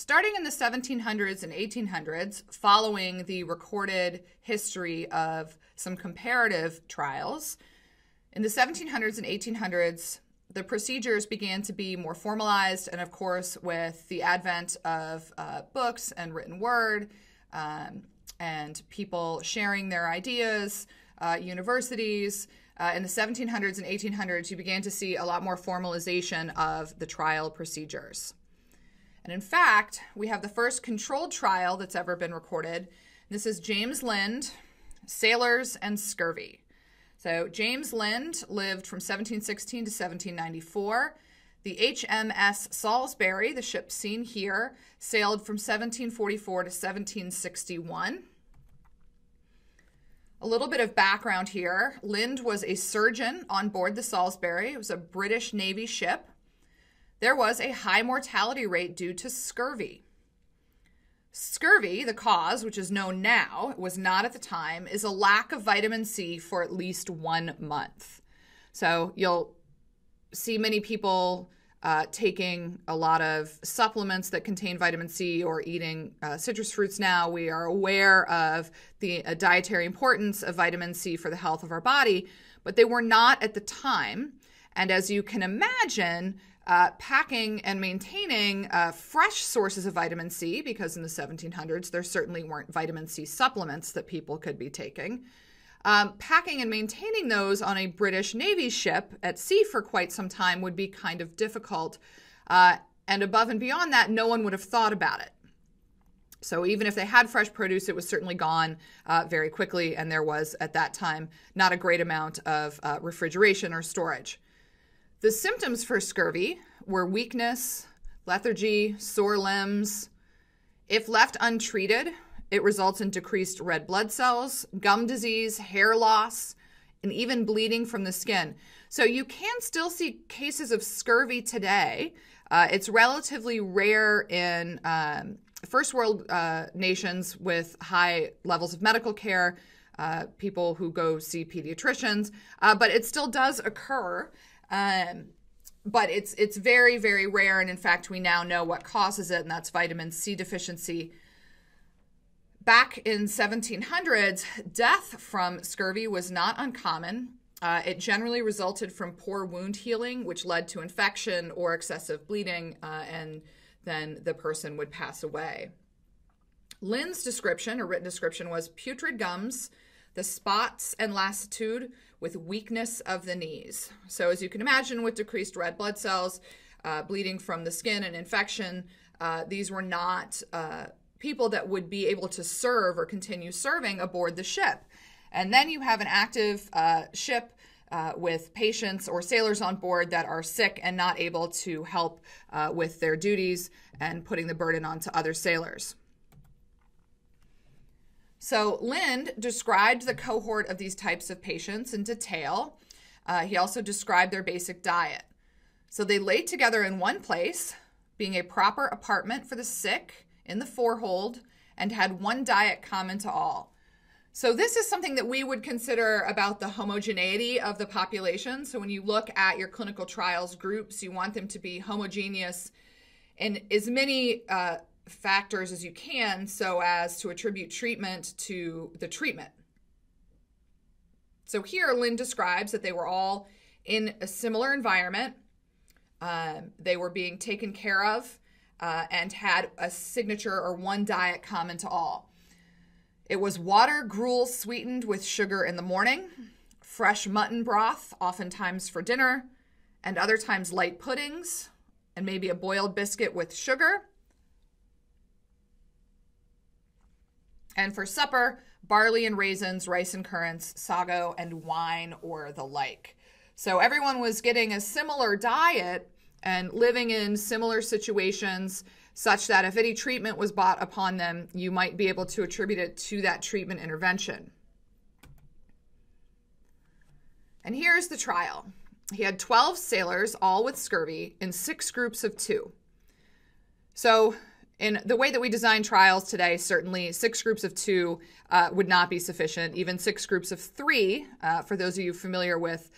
Starting in the 1700s and 1800s, following the recorded history of some comparative trials, in the 1700s and 1800s, the procedures began to be more formalized, and of course, with the advent of books and written word, and people sharing their ideas, universities, in the 1700s and 1800s, you began to see a lot more formalization of the trial procedures. And in fact, we have the first controlled trial that's ever been recorded. This is James Lind, Sailors and Scurvy. So James Lind lived from 1716 to 1794. The HMS Salisbury, the ship seen here, sailed from 1744 to 1761. A little bit of background here. Lind was a surgeon on board the Salisbury. It was a British Navy ship. There was a high mortality rate due to scurvy. Scurvy, the cause, which is known now, it was not at the time, is a lack of vitamin C for at least 1 month. So you'll see many people taking a lot of supplements that contain vitamin C or eating citrus fruits now. We are aware of the dietary importance of vitamin C for the health of our body, but they were not at the time. And as you can imagine, packing and maintaining fresh sources of vitamin C, because in the 1700s, there certainly weren't vitamin C supplements that people could be taking. Packing and maintaining those on a British Navy ship at sea for quite some time would be kind of difficult. And above and beyond that, no one would have thought about it. So even if they had fresh produce, it was certainly gone very quickly, and there was, at that time, not a great amount of refrigeration or storage. The symptoms for scurvy were weakness, lethargy, sore limbs. If left untreated, it results in decreased red blood cells, gum disease, hair loss, and even bleeding from the skin. So you can still see cases of scurvy today. It's relatively rare in first world nations with high levels of medical care, people who go see pediatricians, but it still does occur. But it's very, very rare, and in fact, we now know what causes it, and that's vitamin C deficiency. Back in 1700s, death from scurvy was not uncommon. It generally resulted from poor wound healing, which led to infection or excessive bleeding, and then the person would pass away. Lind's description, or written description, was putrid gums, the spots and lassitude with weakness of the knees. So as you can imagine, with decreased red blood cells, bleeding from the skin and infection, these were not people that would be able to serve or continue serving aboard the ship. And then you have an active ship with patients or sailors on board that are sick and not able to help with their duties, and putting the burden onto other sailors. So Lind described the cohort of these types of patients in detail. He also described their basic diet. So they laid together in one place, being a proper apartment for the sick in the forehold, and had one diet common to all. So this is something that we would consider about the homogeneity of the population. So when you look at your clinical trials groups, you want them to be homogeneous in as many factors as you can, so as to attribute treatment to the treatment. So here, Lind describes that they were all in a similar environment. They were being taken care of and had a signature or one diet common to all. It was water gruel sweetened with sugar in the morning, fresh mutton broth, oftentimes for dinner, and other times light puddings, and maybe a boiled biscuit with sugar. And for supper, barley and raisins, rice and currants, sago, and wine or the like. So everyone was getting a similar diet and living in similar situations, such that if any treatment was brought upon them, you might be able to attribute it to that treatment intervention. And here's the trial. He had 12 sailors, all with scurvy, in 6 groups of 2. So in the way that we design trials today, certainly 6 groups of 2 would not be sufficient. Even 6 groups of 3, for those of you familiar with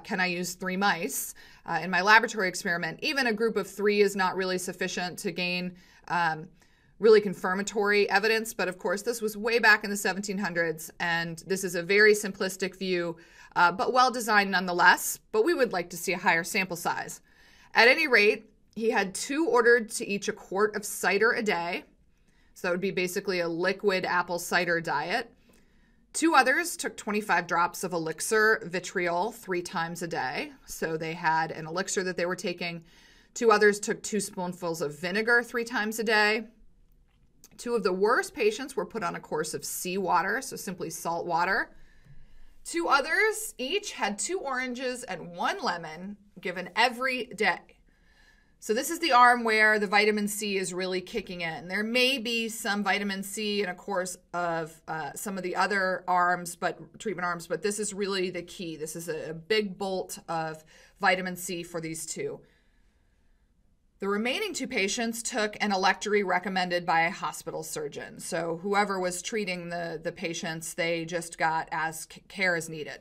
can I use 3 mice? In my laboratory experiment, even a group of 3 is not really sufficient to gain really confirmatory evidence. But of course, this was way back in the 1700s, and this is a very simplistic view, but well-designed nonetheless. But we would like to see a higher sample size. At any rate, he had 2 ordered to each a quart of cider a day. So that would be basically a liquid apple cider diet. 2 others took 25 drops of elixir vitriol 3 times a day. So they had an elixir that they were taking. 2 others took 2 spoonfuls of vinegar 3 times a day. 2 of the worst patients were put on a course of seawater, so simply salt water. 2 others each had 2 oranges and 1 lemon given every day. So this is the arm where the vitamin C is really kicking in. There may be some vitamin C in a course of some of the other arms, treatment arms, but this is really the key. This is a big bolt of vitamin C for these 2. The remaining 2 patients took an electory recommended by a hospital surgeon. So whoever was treating the patients, they just got as care as needed.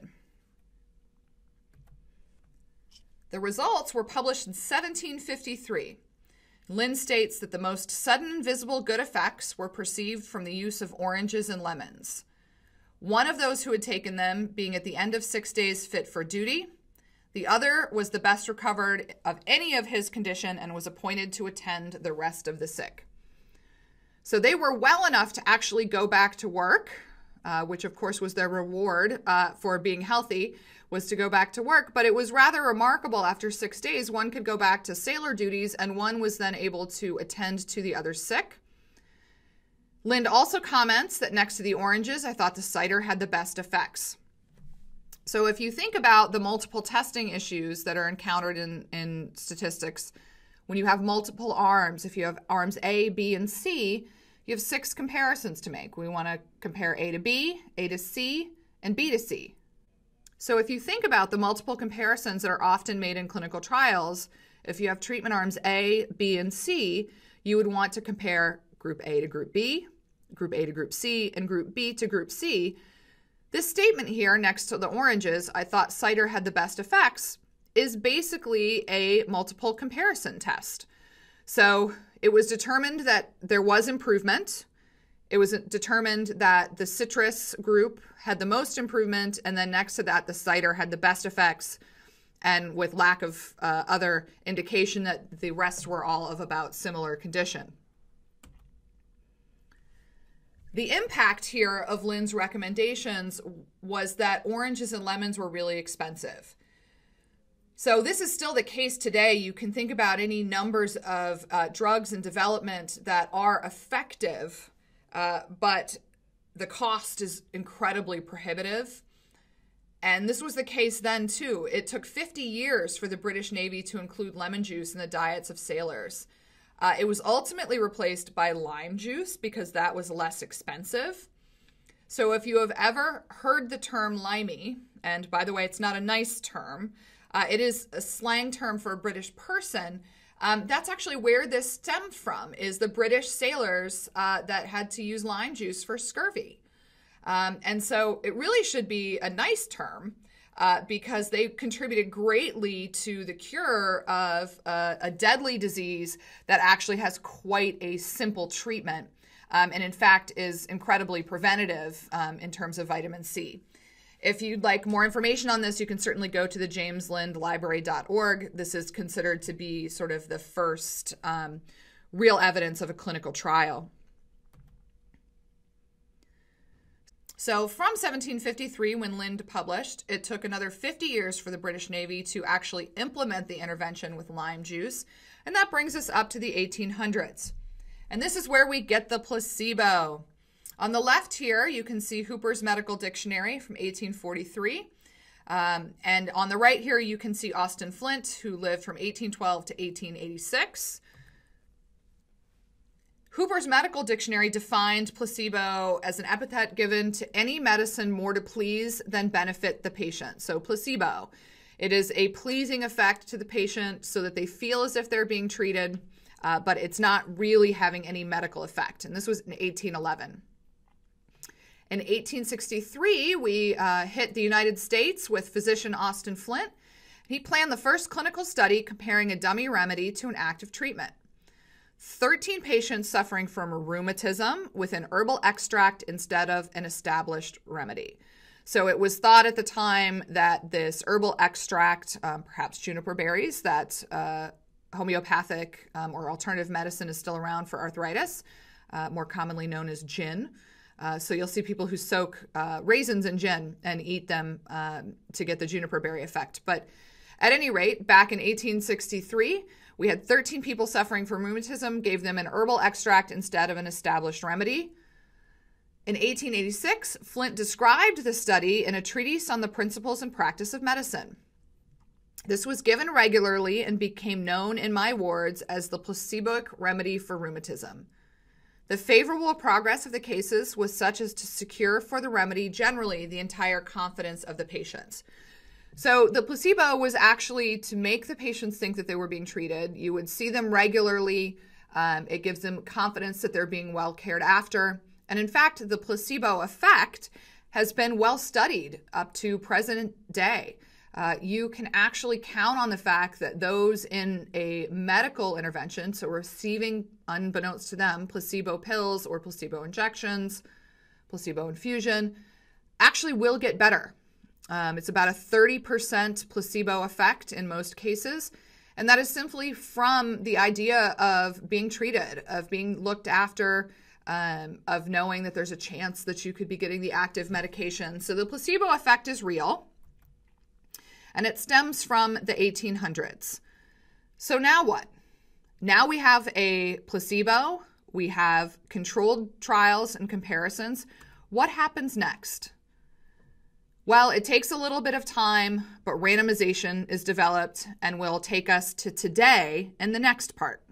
The results were published in 1753. Lind states that the most sudden and visible good effects were perceived from the use of oranges and lemons. One of those who had taken them being at the end of 6 days fit for duty. The other was the best recovered of any of his condition and was appointed to attend the rest of the sick. So they were well enough to actually go back to work, which of course was their reward for being healthy, was to go back to work. But it was rather remarkable. After 6 days, one could go back to sailor duties, and one was then able to attend to the other sick. Lind also comments that next to the oranges, I thought the cider had the best effects. So if you think about the multiple testing issues that are encountered in statistics, when you have multiple arms, if you have arms A, B, and C, you have 6 comparisons to make. We want to compare A to B, A to C, and B to C. So if you think about the multiple comparisons that are often made in clinical trials, if you have treatment arms A, B, and C, you would want to compare group A to group B, group A to group C, and group B to group C. This statement here next to the oranges, I thought cider had the best effects, is basically a multiple comparison test. So it was determined that there was improvement. It was determined that the citrus group had the most improvement, and then next to that, the cider had the best effects, and with lack of other indication that the rest were all of about similar condition. The impact here of Lind's recommendations was that oranges and lemons were really expensive. So this is still the case today. You can think about any numbers of drugs in development that are effective, but the cost is incredibly prohibitive. And this was the case then too. It took 50 years for the British Navy to include lemon juice in the diets of sailors. It was ultimately replaced by lime juice because that was less expensive. So if you have ever heard the term limey, and by the way, it's not a nice term, it is a slang term for a British person. That's actually where this stemmed from, is the British sailors that had to use lime juice for scurvy. And so it really should be a nice term because they contributed greatly to the cure of a deadly disease that actually has quite a simple treatment and in fact is incredibly preventative in terms of vitamin C. If you'd like more information on this, you can certainly go to the jameslindlibrary.org. This is considered to be sort of the first real evidence of a clinical trial. So from 1753, when Lind published, it took another 50 years for the British Navy to actually implement the intervention with lime juice, and that brings us up to the 1800s. And this is where we get the placebo. On the left here, you can see Hooper's Medical Dictionary from 1843. And on the right here, you can see Austin Flint, who lived from 1812 to 1886. Hooper's Medical Dictionary defined placebo as an epithet given to any medicine more to please than benefit the patient. So placebo, it is a pleasing effect to the patient so that they feel as if they're being treated, but it's not really having any medical effect. And this was in 1811. In 1863, we hit the United States with physician Austin Flint. He planned the first clinical study comparing a dummy remedy to an active treatment. 13 patients suffering from rheumatism with an herbal extract instead of an established remedy. So it was thought at the time that this herbal extract, perhaps juniper berries, that homeopathic or alternative medicine is still around for arthritis, more commonly known as gin. So you'll see people who soak raisins in gin and eat them to get the juniper berry effect. But at any rate, back in 1863, we had 13 people suffering from rheumatism, gave them an herbal extract instead of an established remedy. In 1886, Flint described the study in a treatise on the principles and practice of medicine. This was given regularly and became known in my wards as the placeboic remedy for rheumatism. The favorable progress of the cases was such as to secure for the remedy generally the entire confidence of the patients. So the placebo was actually to make the patients think that they were being treated. You would see them regularly. It gives them confidence that they're being well cared after. And in fact, the placebo effect has been well studied up to present day. You can actually count on the fact that those in a medical intervention, so receiving, unbeknownst to them, placebo pills or placebo injections, placebo infusion, actually will get better. It's about a 30% placebo effect in most cases. And that is simply from the idea of being treated, of being looked after, of knowing that there's a chance that you could be getting the active medication. So the placebo effect is real. And it stems from the 1800s. So now what? Now we have a placebo. We have controlled trials and comparisons. What happens next? Well, it takes a little bit of time, but randomization is developed and will take us to today in the next part.